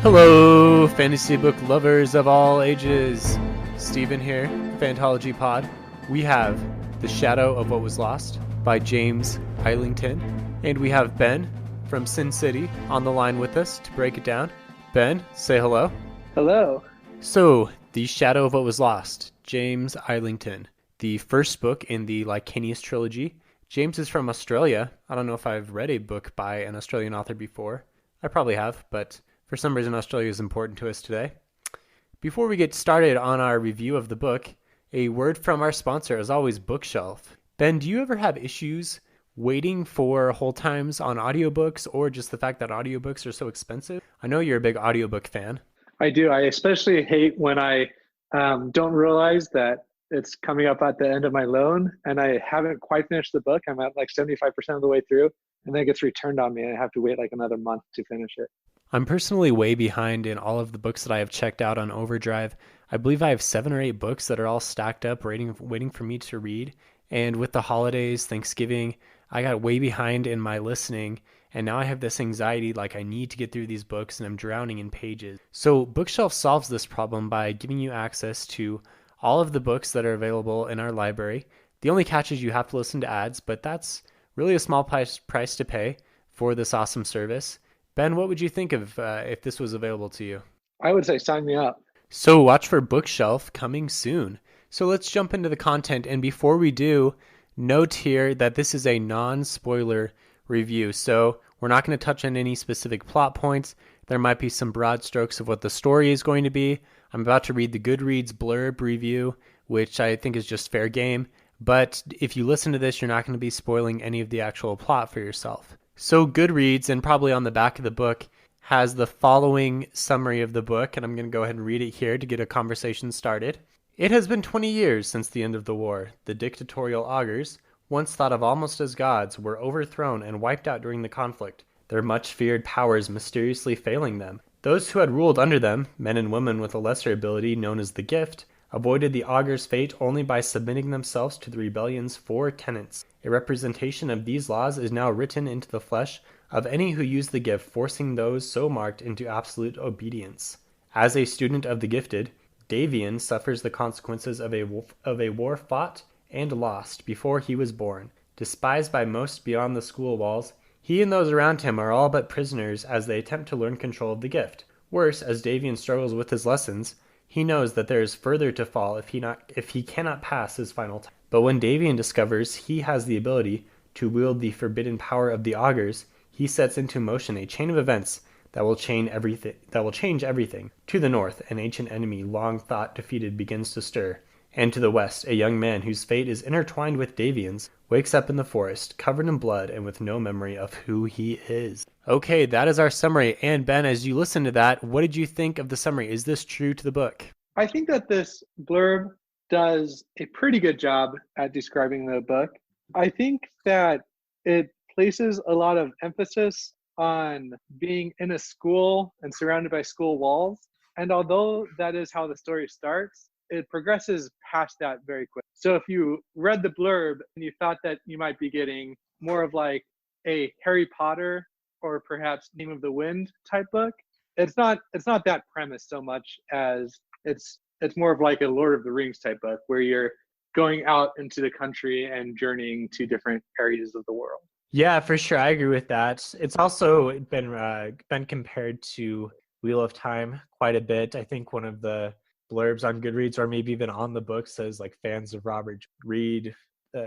Hello, fantasy book lovers of all ages. Steven here, Fantology Pod. We have The Shadow of What Was Lost by James Islington. And we have Ben from Sin City on the line with us to break it down. Ben, say hello. Hello. So, The Shadow of What Was Lost, James Islington, the first book in the Licanius Trilogy. James is from Australia. I don't know if I've read a book by an Australian author before. I probably have, but for some reason, Australia is important to us today. Before we get started on our review of the book, a word from our sponsor, as always, Bookshelf. Ben, do you ever have issues waiting for hold times on audiobooks, or just the fact that audiobooks are so expensive? I know you're a big audiobook fan. I do. I especially hate when I don't realize that it's coming up at the end of my loan and I haven't quite finished the book. I'm at like 75% of the way through, and then it gets returned on me and I have to wait like another month to finish it. I'm personally way behind in all of the books that I have checked out on Overdrive. I believe I have 7 or 8 books that are all stacked up, waiting for me to read. And with the holidays, Thanksgiving, I got way behind in my listening. And now I have this anxiety like I need to get through these books and I'm drowning in pages. So Bookshelf solves this problem by giving you access to all of the books that are available in our library. The only catch is you have to listen to ads, but that's really a small price to pay for this awesome service. Ben, what would you think of if this was available to you? I would say sign me up. So watch for Bookshelf coming soon. So let's jump into the content. And before we do, note here that this is a non-spoiler review. So we're not going to touch on any specific plot points. There might be some broad strokes of what the story is going to be. I'm about to read the Goodreads Blurb review, which I think is just fair game. But if you listen to this, you're not going to be spoiling any of the actual plot for yourself. So Goodreads, and probably on the back of the book, has the following summary of the book, and I'm going to go ahead and read it here to get a conversation started. It has been 20 years since the end of the war. The dictatorial augurs, once thought of almost as gods, were overthrown and wiped out during the conflict, their much-feared powers mysteriously failing them. Those who had ruled under them, men and women with a lesser ability known as the Gift, avoided the augur's fate only by submitting themselves to the rebellion's 4 tenets. A representation of these laws is now written into the flesh of any who use the gift, forcing those so marked into absolute obedience. As a student of the gifted, Davian suffers the consequences of a war fought and lost before he was born. Despised by most beyond the school walls, he and those around him are all but prisoners as they attempt to learn control of the gift. Worse, as Davian struggles with his lessons, he knows that there is further to fall if he cannot pass his final test. But when Davian discovers he has the ability to wield the forbidden power of the augurs, he sets into motion a chain of events that will change everything. To the north, an ancient enemy long thought defeated begins to stir, and to the west, a young man whose fate is intertwined with Davian's wakes up in the forest, covered in blood and with no memory of who he is. Okay, that is our summary. And Ben, as you listen to that, what did you think of the summary? Is this true to the book? I think that this blurb does a pretty good job at describing the book. I think that it places a lot of emphasis on being in a school and surrounded by school walls. And although that is how the story starts, it progresses past that very quick. So if you read the blurb and you thought that you might be getting more of like a Harry Potter or perhaps Name of the Wind type book, it's not that premise so much as it's more of like a Lord of the Rings type book where you're going out into the country and journeying to different areas of the world. Yeah, for sure. I agree with that. It's also been compared to Wheel of Time quite a bit. I think one of the blurbs on Goodreads, or maybe even on the book, says like fans of Robert read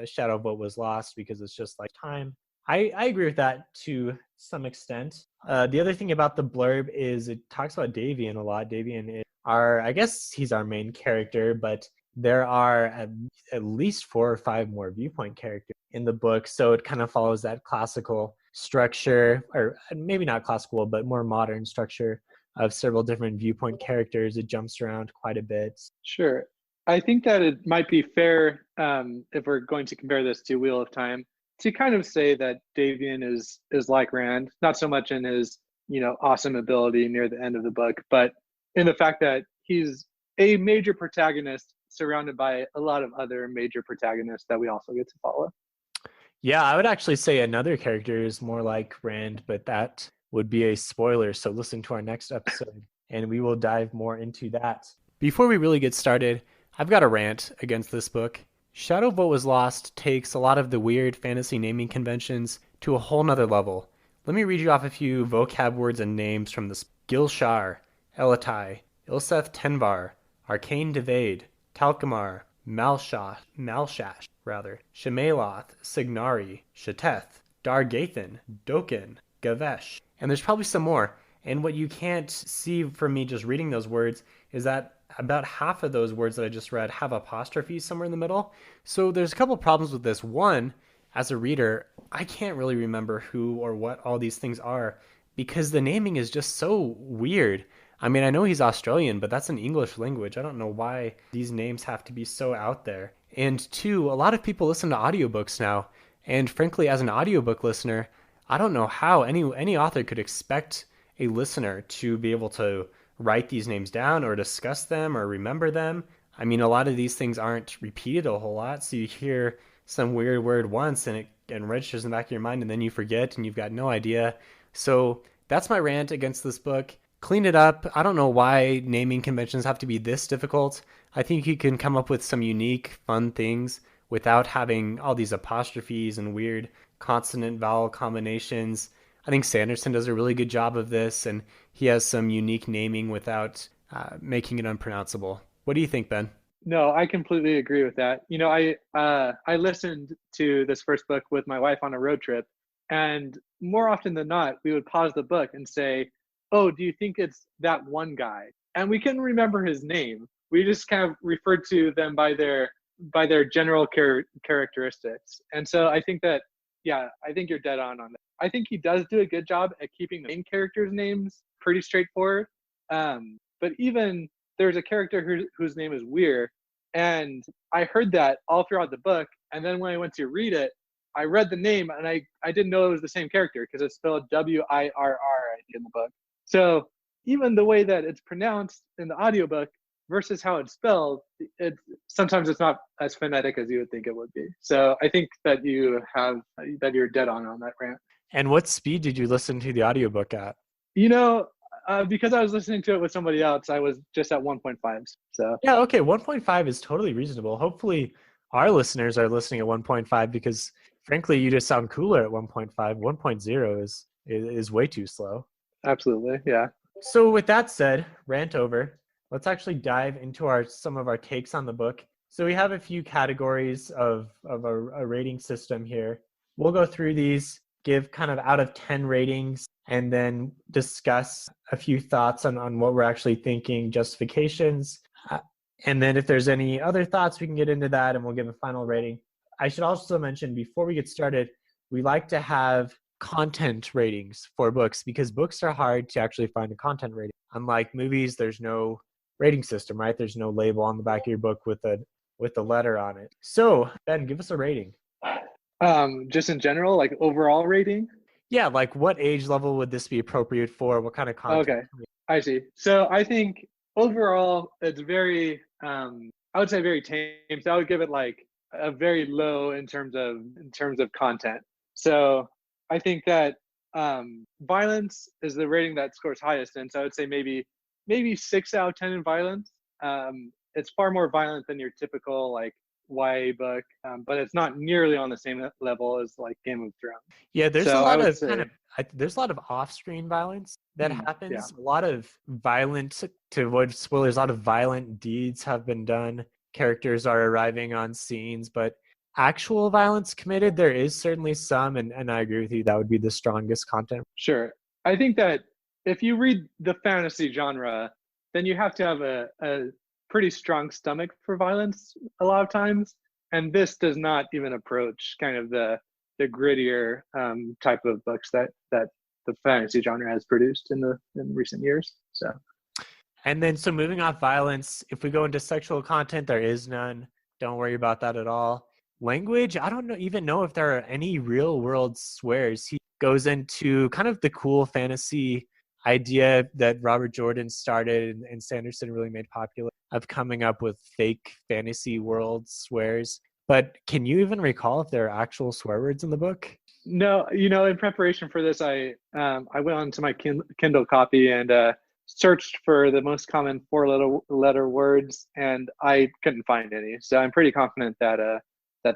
Shadow of What Was Lost because it's just like time. I agree with that to some extent. The other thing about the blurb is it talks about Davian a lot. Davian is I guess he's our main character, but there are at least 4 or 5 more viewpoint characters in the book. So it kind of follows that classical structure, or maybe not classical, but more modern structure of several different viewpoint characters. It jumps around quite a bit. Sure. I think that it might be fair, if we're going to compare this to Wheel of Time, to kind of say that Davian is like Rand, not so much in his awesome ability near the end of the book, but in the fact that he's a major protagonist surrounded by a lot of other major protagonists that we also get to follow. Yeah, I would actually say another character is more like Rand, but that would be a spoiler. So listen to our next episode and we will dive more into that. Before we really get started, I've got a rant against this book. Shadow of What Was Lost takes a lot of the weird fantasy naming conventions to a whole nother level. Let me read you off a few vocab words and names from this. Gilshar, Elatai, Ilseth Tenvar, Arcane Devade, Talkamar, Malshash, Shemeloth, Signari, Shateth, Dargathan, Dokin, Gavesh. And there's probably some more. And what you can't see from me just reading those words is that about half of those words that I just read have apostrophes somewhere in the middle. So there's a couple problems with this. One, as a reader, I can't really remember who or what all these things are because the naming is just so weird. I mean, I know he's Australian, but that's an English language. I don't know why these names have to be so out there. And two, a lot of people listen to audiobooks now. And frankly, as an audiobook listener, I don't know how any author could expect a listener to be able to write these names down or discuss them or remember them. I mean, a lot of these things aren't repeated a whole lot, so you hear some weird word once and it registers in the back of your mind and then you forget and you've got no idea. So that's my rant against this book. Clean it up. I don't know why naming conventions have to be this difficult. I think you can come up with some unique, fun things without having all these apostrophes and weird consonant vowel combinations. I think Sanderson does a really good job of this, and he has some unique naming without making it unpronounceable. What do you think, Ben? No, I completely agree with that. You know, I listened to this first book with my wife on a road trip, and more often than not, we would pause the book and say, "Oh, do you think it's that one guy?" And we couldn't remember his name. We just kind of referred to them by their general characteristics. And so I think that, yeah, I think you're dead on that. I think he does do a good job at keeping the main characters' names pretty straightforward. But even there's a character whose name is Weir, and I heard that all throughout the book. And then when I went to read it, I read the name and I didn't know it was the same character because it's spelled Wirr, I think, in the book. So even the way that it's pronounced in the audiobook versus how it's spelled, sometimes it's not as phonetic as you would think it would be. So I think that you're dead on that rant. And what speed did you listen to the audiobook at? You know, because I was listening to it with somebody else, I was just at 1.5. So Yeah, okay, 1.5 is totally reasonable. Hopefully our listeners are listening at 1.5 because frankly, you just sound cooler at 1.5. 1.0 is way too slow. Absolutely, yeah. So with that said, rant over. Let's actually dive into some of our takes on the book. So we have a few categories of a rating system here. We'll go through these, give kind of out of 10 ratings, and then discuss a few thoughts on what we're actually thinking, justifications. And then if there's any other thoughts, we can get into that and we'll give a final rating. I should also mention before we get started, we like to have content ratings for books because books are hard to actually find a content rating. Unlike movies, there's no rating system, right? There's no label on the back of your book with a letter on it. So, Ben, give us a rating. Just in general, like overall rating? Yeah, like what age level would this be appropriate for? What kind of content? Okay, I see. So I think overall it's very, I would say very tame. So I would give it like a very low in terms of content. So I think that violence is the rating that scores highest, and so I would say maybe 6 out of 10 in violence. It's far more violent than your typical like YA book, but it's not nearly on the same level as like Game of Thrones. Yeah, there's So a lot of say, there's a lot of off-screen violence that happens. Yeah. A lot of violent, to avoid spoilers, a lot of violent deeds have been done. Characters are arriving on scenes, but actual violence committed, there is certainly some, and I agree with you, that would be the strongest content. Sure. I think that if you read the fantasy genre, then you have to have a pretty strong stomach for violence a lot of times. And this does not even approach kind of the grittier type of books that the fantasy genre has produced in recent years. So. And then, so moving off violence, if we go into sexual content, there is none. Don't worry about that at all. Language, I don't even know if there are any real world swears. He goes into kind of the cool fantasy idea that Robert Jordan started and Sanderson really made popular of coming up with fake fantasy world swears. But can you even recall if there are actual swear words in the book? No, in preparation for this, I went onto my Kindle copy and searched for the most common four letter words, and I couldn't find any. So I'm pretty confident that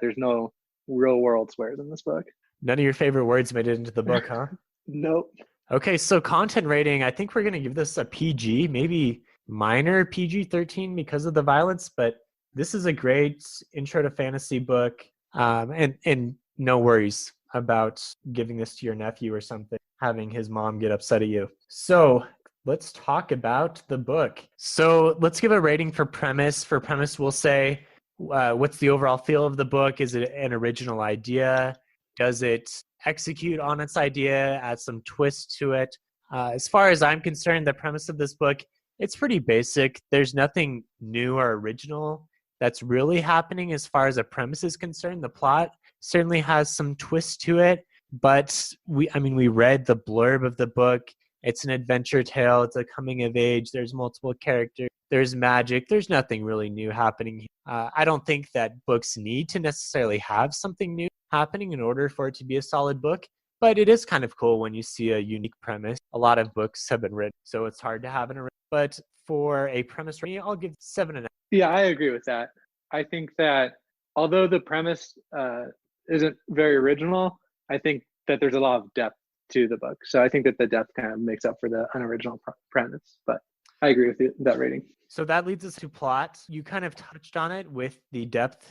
there's no real world swears in this book. None of your favorite words made it into the book, huh? Nope. Okay, so content rating, I think we're going to give this a PG, maybe minor PG-13 because of the violence, but this is a great intro to fantasy book. And no worries about giving this to your nephew or something, having his mom get upset at you. So let's talk about the book. So let's give a rating for premise. For premise, we'll say, what's the overall feel of the book? Is it an original idea? Does it execute on its idea, add some twist to it? As far as I'm concerned, the premise of this book, it's pretty basic. There's nothing new or original that's really happening as far as a premise is concerned. The plot certainly has some twist to it, but we read the blurb of the book. It's an adventure tale. It's a coming of age. There's multiple characters. There's magic. There's nothing really new happening. I don't think that books need to necessarily have something new happening in order for it to be a solid book, but it is kind of cool when you see a unique premise. A lot of books have been written, so it's hard to have an original. But for a premise, I'll give 7.5. Yeah, I agree with that. I think that although the premise isn't very original, I think that there's a lot of depth to the book. So I think that the depth kind of makes up for the unoriginal premise. But I agree with that rating. So that leads us to plot. You kind of touched on it with the depth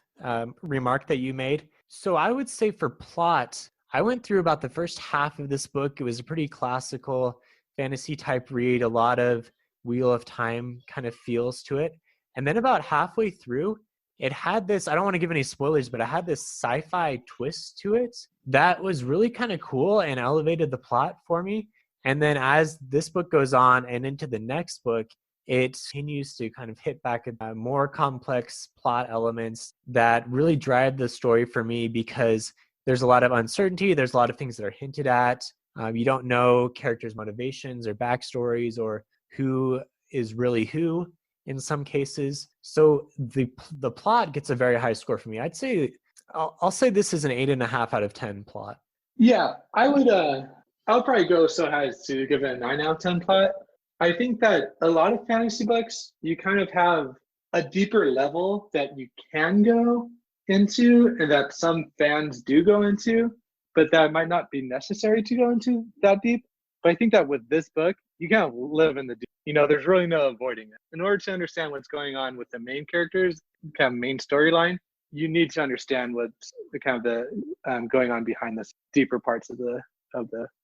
remark that you made. So I would say for plot, I went through about the first half of this book. It was a pretty classical fantasy type read, a lot of Wheel of Time kind of feels to it. And then about halfway through, it had this, I don't want to give any spoilers, but it had this sci-fi twist to it that was really kind of cool and elevated the plot for me. And then as this book goes on and into the next book, it continues to kind of hit back at more complex plot elements that really drive the story for me, because there's a lot of uncertainty. There's a lot of things that are hinted at. You don't know characters' motivations or backstories or who is really who in some cases. So the plot gets a very high score for me. I'll say this is an 8.5 out of 10 plot. Yeah, I would probably go so high as to give it a 9 out of 10 plot. I think that a lot of fantasy books, you kind of have a deeper level that you can go into and that some fans do go into, but that might not be necessary to go into that deep. But I think that with this book, you kind of live in the deep. There's really no avoiding it. In order to understand what's going on with the main characters, kind of main storyline, you need to understand what's the going on behind the deeper parts of the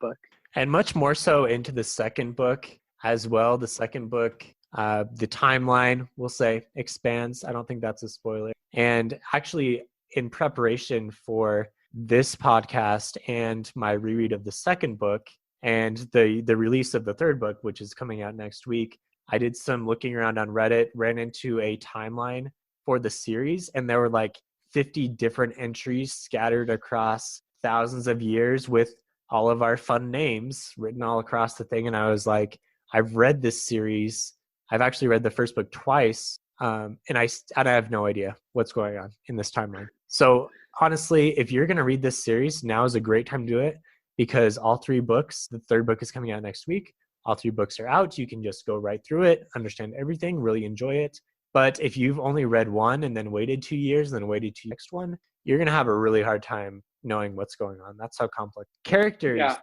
book. And much more so into the second book as well. The second book, the timeline, we'll say, expands. I don't think that's a spoiler. And actually, in preparation for this podcast and my reread of the second book and the release of the third book, which is coming out next week, I did some looking around on Reddit, ran into a timeline for the series, and there were like 50 different entries scattered across thousands of years with all of our fun names written all across the thing. And I was like, I've read this series. I've actually read the first book twice, and I have no idea what's going on in this timeline. So honestly, if you're going to read this series, now is a great time to do it, because all three books, the third book is coming out next week. All three books are out. You can just go right through it, understand everything, really enjoy it. But if you've only read one and then waited 2 years and then waited to the next one, you're going to have a really hard time knowing what's going on. That's how complex. Characters. Yeah.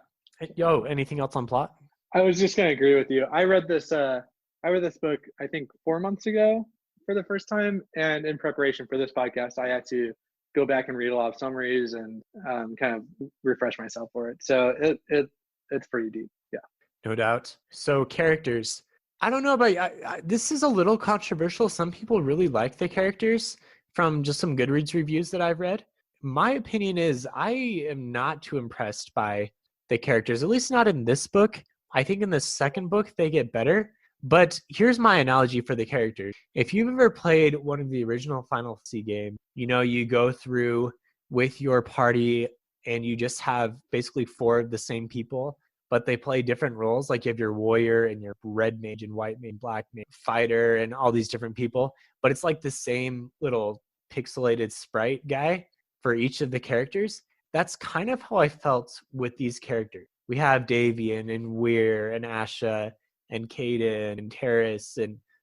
Yo, anything else on plot? I was just going to agree with you. I read this book, I think 4 months ago for the first time. And in preparation for this podcast, I had to go back and read a lot of summaries and kind of refresh myself for it. So it's pretty deep. Yeah. No doubt. So characters. I don't know about this is a little controversial. Some people really like the characters from just some Goodreads reviews that I've read. My opinion is I am not too impressed by the characters, at least not in this book. I think in the second book they get better. But here's my analogy for the characters. If you've ever played one of the original Final Fantasy games, you go through with your party and you just have basically 4 of the same people, but they play different roles. Like you have your warrior and your red mage and white mage, black mage, fighter, and all these different people. But it's like the same little pixelated sprite guy for each of the characters. that's kind of how I felt with these characters. We have Davian and Weir and Asha and Caden and Terrace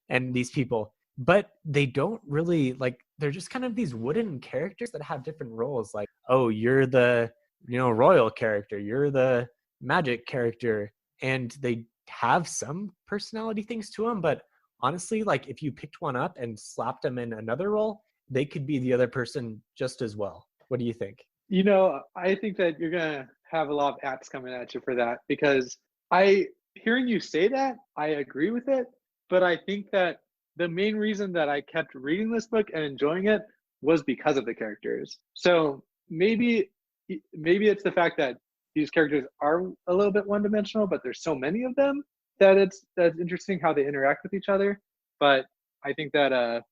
and these people, but they don't really like. They're just kind of these wooden characters that have different roles. Like, oh, you're the royal character, you're the magic character, and they have some personality things to them. But honestly, like if you picked one up and slapped them in another role, they could be the other person just as well. What do you think? I think that you're gonna have a lot of acts coming at you for that because I hearing you say that, I agree with it, but I think that the main reason that I kept reading this book and enjoying it was because of the characters. So maybe it's the fact that these characters are a little bit one-dimensional, but there's so many of them that that's interesting how they interact with each other. But I think that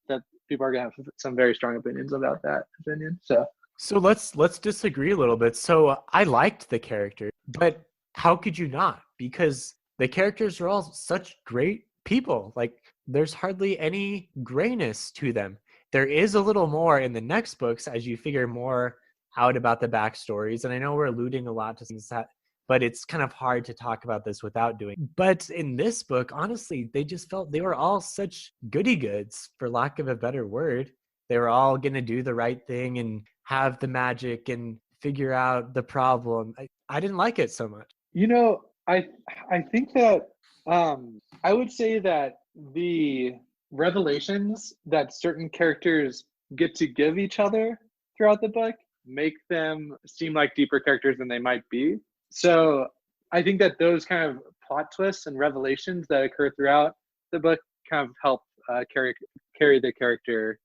people are gonna have some very strong opinions about that opinion. So let's disagree a little bit. So I liked the character, but how could you not? Because the characters are all such great people. Like there's hardly any grayness to them. There is a little more in the next books as you figure more out about the backstories. And I know we're alluding a lot to things that, but it's kind of hard to talk about this without doing. But in this book, honestly, they just felt they were all such goody goods, for lack of a better word. They were all going to do the right thing and have the magic and figure out the problem. I didn't like it so much. You know, I think that I would say that the revelations that certain characters get to give each other throughout the book make them seem like deeper characters than they might be. So I think that those kind of plot twists and revelations that occur throughout the book kind of help carry the characters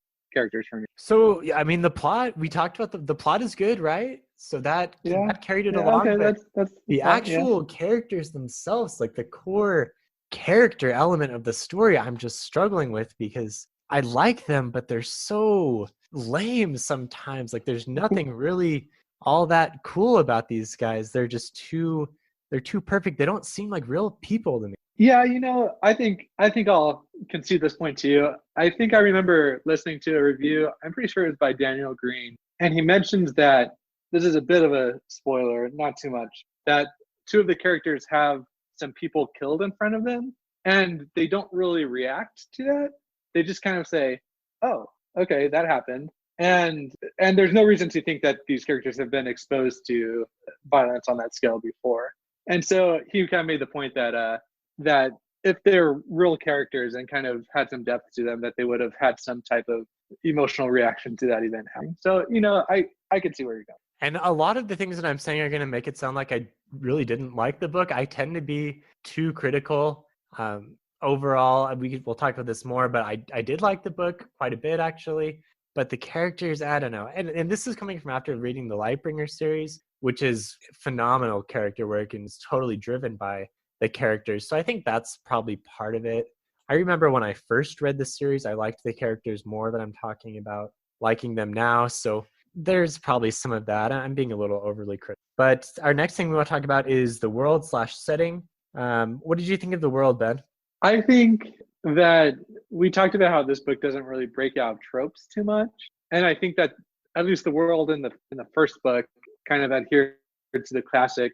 for me. So yeah, I mean, the plot we talked about the plot is good, right? So Yeah, that carried it yeah, along, okay, but that's the fine. Yeah, actual characters themselves, like the core character element of the story, I'm just struggling with because I like them, but they're so lame sometimes. Like there's nothing really all that cool about these guys. They're too perfect. They don't seem like real people to me. yeah. I think I'll concede this point to you. I think I remember listening to a review. I'm pretty sure it was by Daniel Green, and he mentions that this is a bit of a spoiler, not too much. That two of the characters have some people killed in front of them, and they don't really react to that. They just kind of say, "Oh, okay, that happened," and there's no reason to think that these characters have been exposed to violence on that scale before. And so he kind of made the point that if they're real characters and kind of had some depth to them, that they would have had some type of emotional reaction to that event happening. So I could see where you're going. And a lot of the things that I'm saying are going to make it sound like I really didn't like the book. I tend to be too critical. Overall, we'll talk about this more, but I did like the book quite a bit, actually. But the characters, I don't know. And this is coming from after reading the Lightbringer series, which is phenomenal character work and is totally driven by the characters. So I think that's probably part of it. I remember when I first read the series, I liked the characters more than I'm talking about liking them now. So there's probably some of that. I'm being a little overly critical. But our next thing we want to talk about is the world / setting. What did you think of the world, Ben? I think that we talked about how this book doesn't really break out tropes too much, and I think that at least the world in the first book kind of adhered to the classic,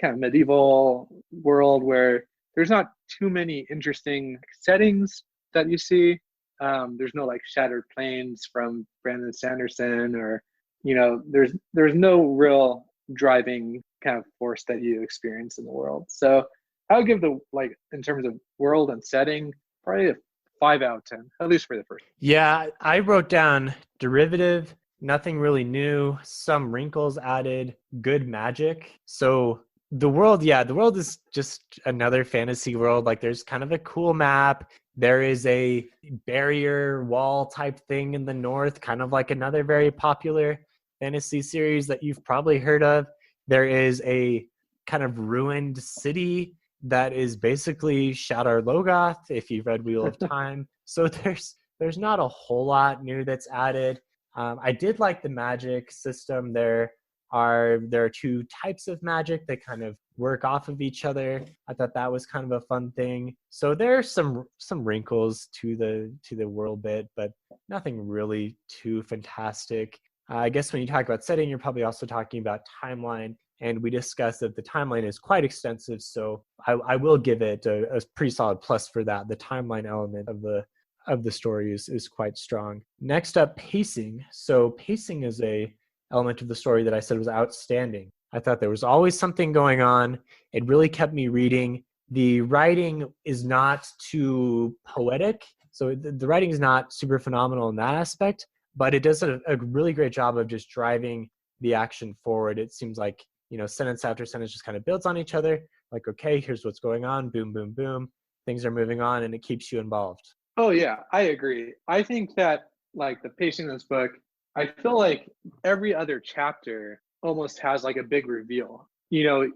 kind of medieval world where there's not too many interesting settings that you see. There's no like Shattered Plains from Brandon Sanderson, or there's no real driving kind of force that you experience in the world. So I would give the like in terms of world and setting probably a 5 out of 10, at least for the first. Yeah, I wrote down derivative, nothing really new, some wrinkles added, good magic. So the world, yeah, the world is just another fantasy world. Like there's kind of a cool map. There is a barrier wall type thing in the north, kind of like another very popular fantasy series that you've probably heard of. There is a kind of ruined city that is basically Shadar Logoth, if you've read Wheel of Time. So there's not a whole lot new that's added. I did like the magic system. There are two types of magic that kind of work off of each other. I thought that was kind of a fun thing. So there's some wrinkles to the world bit, but nothing really too fantastic. I guess when you talk about setting, you're probably also talking about timeline. And we discussed that the timeline is quite extensive. So I will give it a pretty solid plus for that. The timeline element of the story is quite strong. Next up, pacing. So pacing is a element of the story that I said was outstanding. I thought there was always something going on. It really kept me reading. The writing is not too poetic. So the writing is not super phenomenal in that aspect, but it does a really great job of just driving the action forward. It seems like, sentence after sentence just kind of builds on each other. Like, okay, here's what's going on. Boom, boom, boom. Things are moving on, and it keeps you involved. Oh yeah, I agree. I think that like the pacing of this book, I feel like every other chapter almost has like a big reveal. You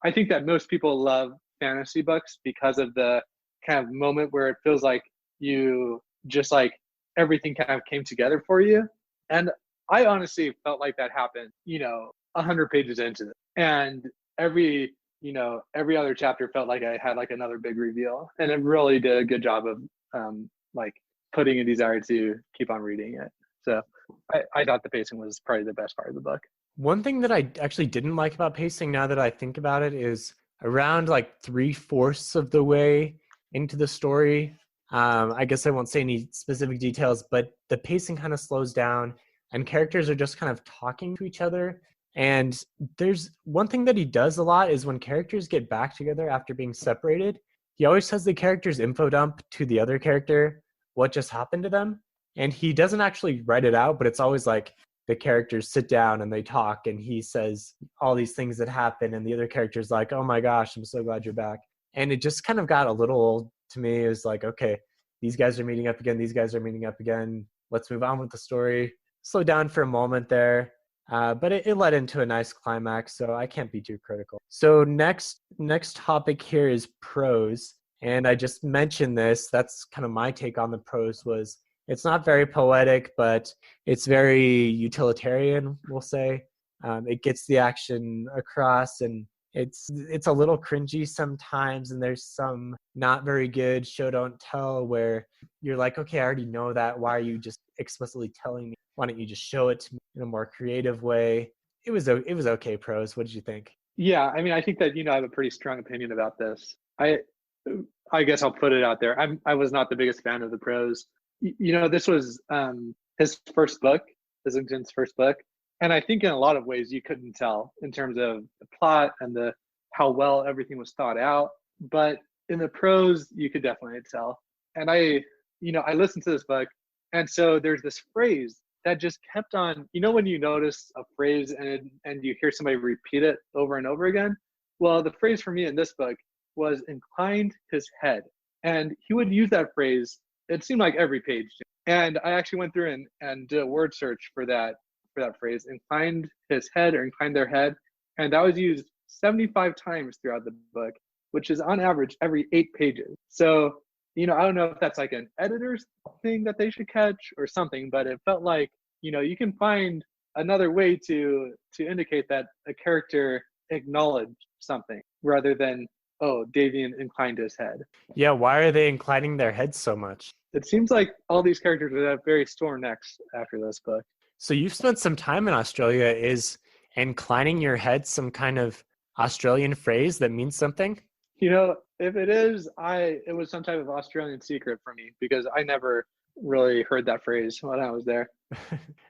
I think that most people love fantasy books because of the kind of moment where it feels like you just like everything kind of came together for you. And I honestly felt like that happened, 100 pages into it. And every other chapter felt like I had like another big reveal, and it really did a good job of like putting a desire to keep on reading it. So I thought the pacing was probably the best part of the book. One thing that I actually didn't like about pacing, now that I think about it, is around like 3/4 of the way into the story. I guess I won't say any specific details, but the pacing kind of slows down and characters are just kind of talking to each other. And there's one thing that he does a lot is when characters get back together after being separated, he always has the character's info dump to the other character what just happened to them. And he doesn't actually write it out, but it's always like, the characters sit down and they talk and he says all these things that happen and the other character's like, oh my gosh, I'm so glad you're back. And it just kind of got a little old to me. It was like, okay, these guys are meeting up again, these guys are meeting up again, let's move on with the story. Slow down for a moment there, but it led into a nice climax, so I can't be too critical. So next topic here is prose, and I just mentioned this, that's kind of my take on the prose. Was it's not very poetic, but it's very utilitarian, we'll say. It gets the action across, and it's a little cringy sometimes, and there's some not very good show don't tell where you're like, okay, I already know that. Why are you just explicitly telling me? Why don't you just show it to me in a more creative way? It was okay, Prose. What did you think? Yeah, I mean, I think that I have a pretty strong opinion about this. I guess I'll put it out there. I was not the biggest fan of the prose. This was his first book, Islington's first book, and I think in a lot of ways you couldn't tell in terms of the plot and the how well everything was thought out. But in the prose, you could definitely tell. And I listened to this book, and so there's this phrase that just kept on. When you notice a phrase and you hear somebody repeat it over and over again. Well, the phrase for me in this book was inclined his head, and he would use that phrase. It seemed like every page, and I actually went through and did a word search for that phrase, inclined his head or inclined their head, and that was used 75 times throughout the book, which is on average every 8 pages. So I don't know if that's like an editor's thing that they should catch or something, but it felt like you can find another way to indicate that a character acknowledged something rather than, oh, Davian inclined his head. Yeah, why are they inclining their heads so much? It seems like all these characters would have very sore necks after this book. So you've spent some time in Australia. Is inclining your head some kind of Australian phrase that means something? If it is, it was some type of Australian secret for me because I never really heard that phrase when I was there.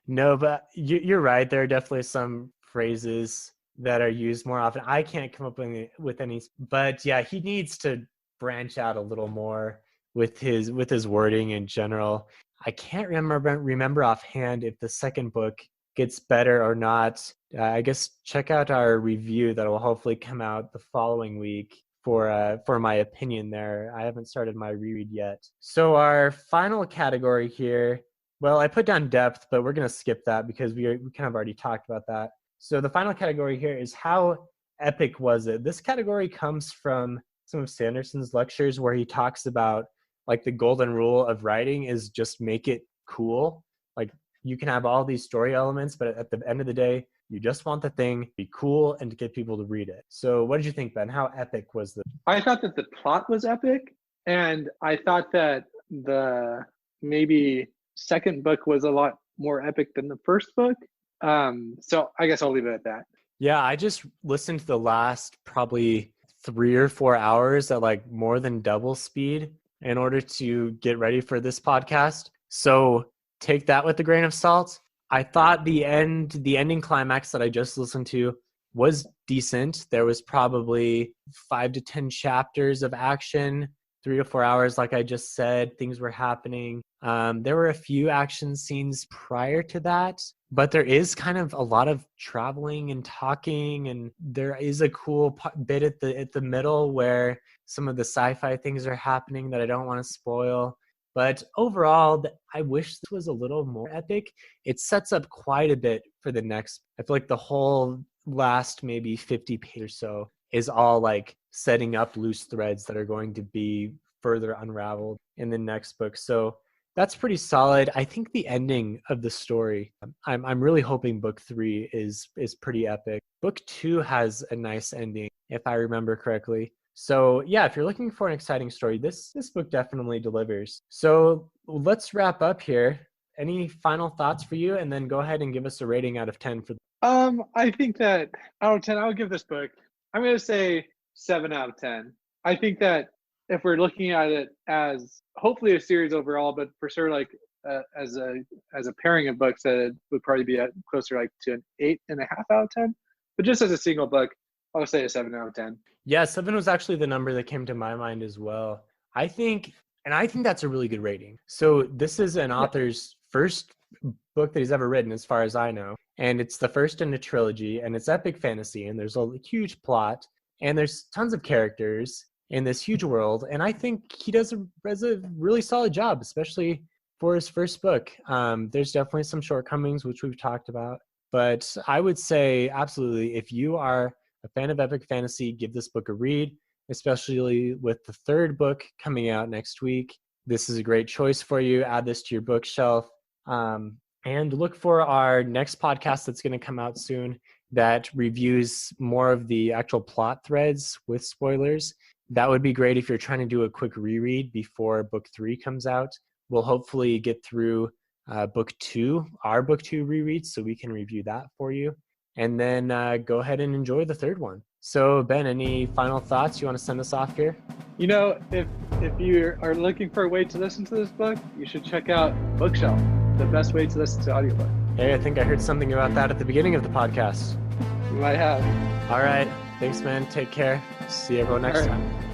No, but you're right. There are definitely some phrases that are used more often. I can't come up with any, but yeah, he needs to branch out a little more with his wording in general. I can't remember offhand if the second book gets better or not. I guess check out our review that will hopefully come out the following week for my opinion there. I haven't started my reread yet. So our final category here, well, I put down depth, but we're going to skip that because we kind of already talked about that. So the final category here is how epic was it? This category comes from some of Sanderson's lectures where he talks about like the golden rule of writing is just make it cool. Like you can have all these story elements, but at the end of the day, you just want the thing to be cool and to get people to read it. So what did you think, Ben? How epic was this? I thought that the plot was epic, and I thought that the maybe second book was a lot more epic than the first book. So I guess I'll leave it at that. Yeah, I just listened to the last probably 3 or 4 hours at like more than double speed in order to get ready for this podcast. So take that with a grain of salt. I thought the ending climax that I just listened to was decent. There was probably 5 to 10 chapters of action, 3 to 4 hours, like I just said. Things were happening. There were a few action scenes prior to that, but there is kind of a lot of traveling and talking, and there is a cool bit at the middle where some of the sci-fi things are happening that I don't want to spoil. But overall, I wish this was a little more epic. It sets up quite a bit for the next. I feel like the whole last maybe 50 pages or so is all like setting up loose threads that are going to be further unraveled in the next book. So that's pretty solid. I think the ending of the story, I'm really hoping book 3 is pretty epic. Book 2 has a nice ending, if I remember correctly. So yeah, if you're looking for an exciting story, this book definitely delivers. So let's wrap up here. Any final thoughts for you? And then go ahead and give us a rating out of 10 for I think that out of 10, I would give this book, I'm going to say 7 out of 10. I think that if we're looking at it as hopefully a series overall, but for sure, like as a pairing of books, that it would probably be at closer like to an 8.5 out of 10. But just as a single book, I would say a 7 out of 10. Yeah, 7 was actually the number that came to my mind as well. I think that's a really good rating. So this is an author's first book that he's ever written, as far as I know. And it's the first in a trilogy, and it's epic fantasy, and there's a huge plot, and there's tons of characters in this huge world. And I think he does a really solid job, especially for his first book. There's definitely some shortcomings, which we've talked about. But I would say, absolutely, if you are a fan of epic fantasy, give this book a read, especially with the third book coming out next week. This is a great choice for you. Add this to your bookshelf. And look for our next podcast that's going to come out soon that reviews more of the actual plot threads with spoilers. That would be great if you're trying to do a quick reread before book 3 comes out. We'll hopefully get through book 2, our book 2 reread, so we can review that for you. And then go ahead and enjoy the third one. So, Ben, any final thoughts? You want to send us off here? You know, if you are looking for a way to listen to this book, you should check out Bookshelf, the best way to listen to audiobook. Hey, I think I heard something about that at the beginning of the podcast. You might have. All right. Thanks, man. Take care. See everyone next time.